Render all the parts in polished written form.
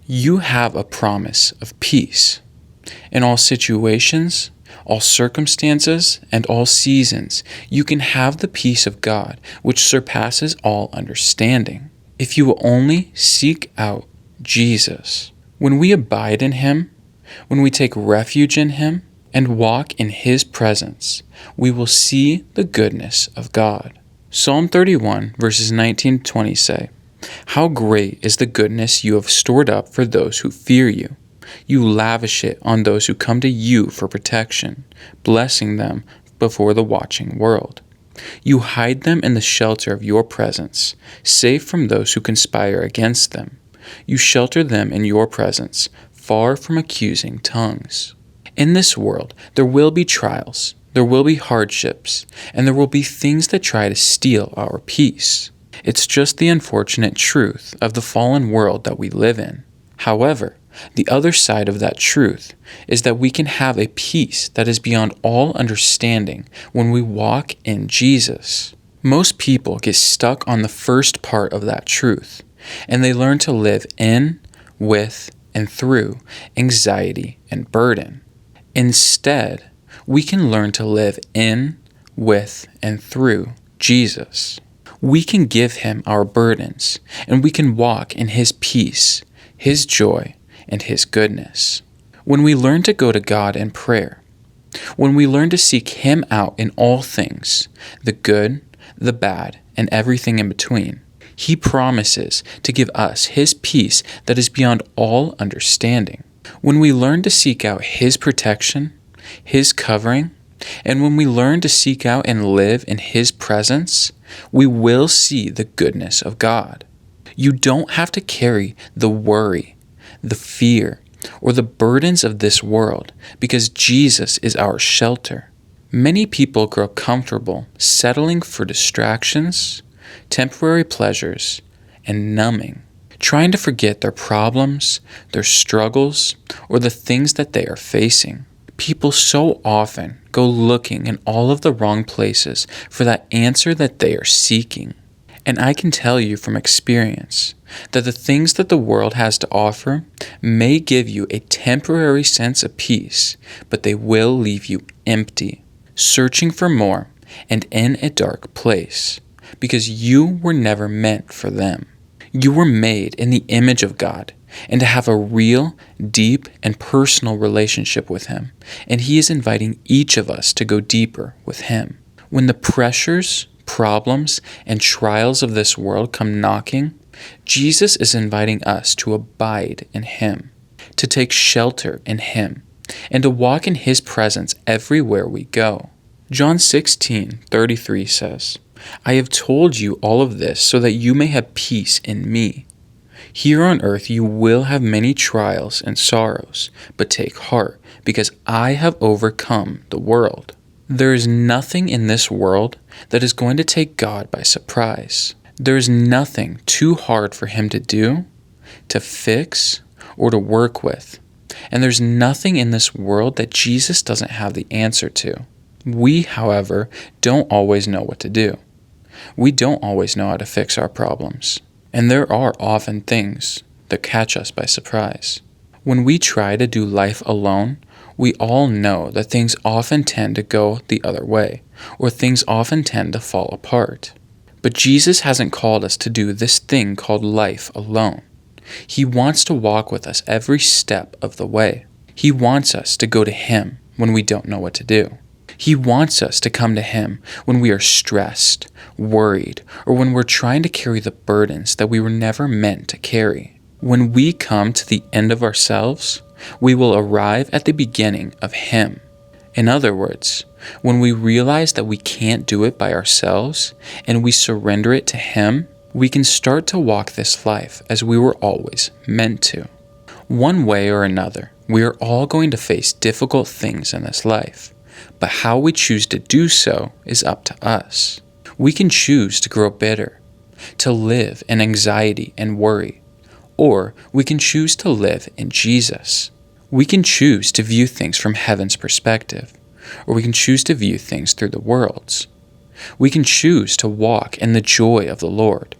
You have a promise of peace. In all situations, all circumstances, and all seasons, you can have the peace of God, which surpasses all understanding, if you will only seek out Jesus. When we abide in Him, when we take refuge in Him, and walk in His presence, we will see the goodness of God. Psalm 31, verses 19-20 say, "How great is the goodness you have stored up for those who fear you. You lavish it on those who come to you for protection, blessing them before the watching world. You hide them in the shelter of your presence, safe from those who conspire against them. You shelter them in your presence, far from accusing tongues." In this world, there will be trials, there will be hardships, and there will be things that try to steal our peace. It's just the unfortunate truth of the fallen world that we live in. However, the other side of that truth is that we can have a peace that is beyond all understanding when we walk in Jesus. Most people get stuck on the first part of that truth, and they learn to live in, with, and through anxiety and burden. Instead, we can learn to live in, with, and through Jesus. We can give Him our burdens, and we can walk in His peace, His joy, and His goodness. When we learn to go to God in prayer, when we learn to seek Him out in all things, the good, the bad, and everything in between, He promises to give us His peace that is beyond all understanding. When we learn to seek out His protection, His covering, and when we learn to seek out and live in His presence, we will see the goodness of God. You don't have to carry the worry, the fear, or the burdens of this world because Jesus is our shelter. Many people grow comfortable settling for distractions, temporary pleasures, and numbing, trying to forget their problems, their struggles, or the things that they are facing. People so often go looking in all of the wrong places for that answer that they are seeking. And I can tell you from experience that the things that the world has to offer may give you a temporary sense of peace, but they will leave you empty, searching for more and in a dark place, because you were never meant for them. You were made in the image of God and to have a real, deep, and personal relationship with Him, and He is inviting each of us to go deeper with Him. When the pressures, problems, and trials of this world come knocking, Jesus is inviting us to abide in Him, to take shelter in Him, and to walk in His presence everywhere we go. John 16:33 says, "I have told you all of this so that you may have peace in me. Here on earth you will have many trials and sorrows, but take heart, because I have overcome the world." There is nothing in this world that is going to take God by surprise. There is nothing too hard for Him to do, to fix, or to work with. And there's nothing in this world that Jesus doesn't have the answer to. We, however, don't always know what to do. We don't always know how to fix our problems. And there are often things that catch us by surprise. When we try to do life alone, we all know that things often tend to go the other way, or things often tend to fall apart. But Jesus hasn't called us to do this thing called life alone. He wants to walk with us every step of the way. He wants us to go to Him when we don't know what to do. He wants us to come to Him when we are stressed, worried, or when we're trying to carry the burdens that we were never meant to carry. When we come to the end of ourselves, we will arrive at the beginning of Him. In other words, when we realize that we can't do it by ourselves and we surrender it to Him, we can start to walk this life as we were always meant to. One way or another, we are all going to face difficult things in this life, but how we choose to do so is up to us. We can choose to grow bitter, to live in anxiety and worry, or we can choose to live in Jesus. We can choose to view things from heaven's perspective, or we can choose to view things through the world's. We can choose to walk in the joy of the Lord,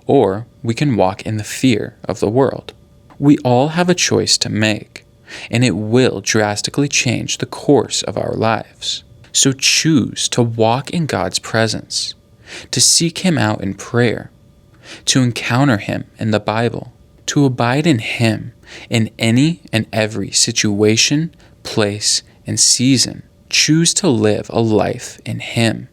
or we can walk in the fear of the world. We all have a choice to make, and it will drastically change the course of our lives. So choose to walk in God's presence, to seek Him out in prayer, to encounter Him in the Bible, to abide in Him in any and every situation, place, and season. Choose to live a life in Him.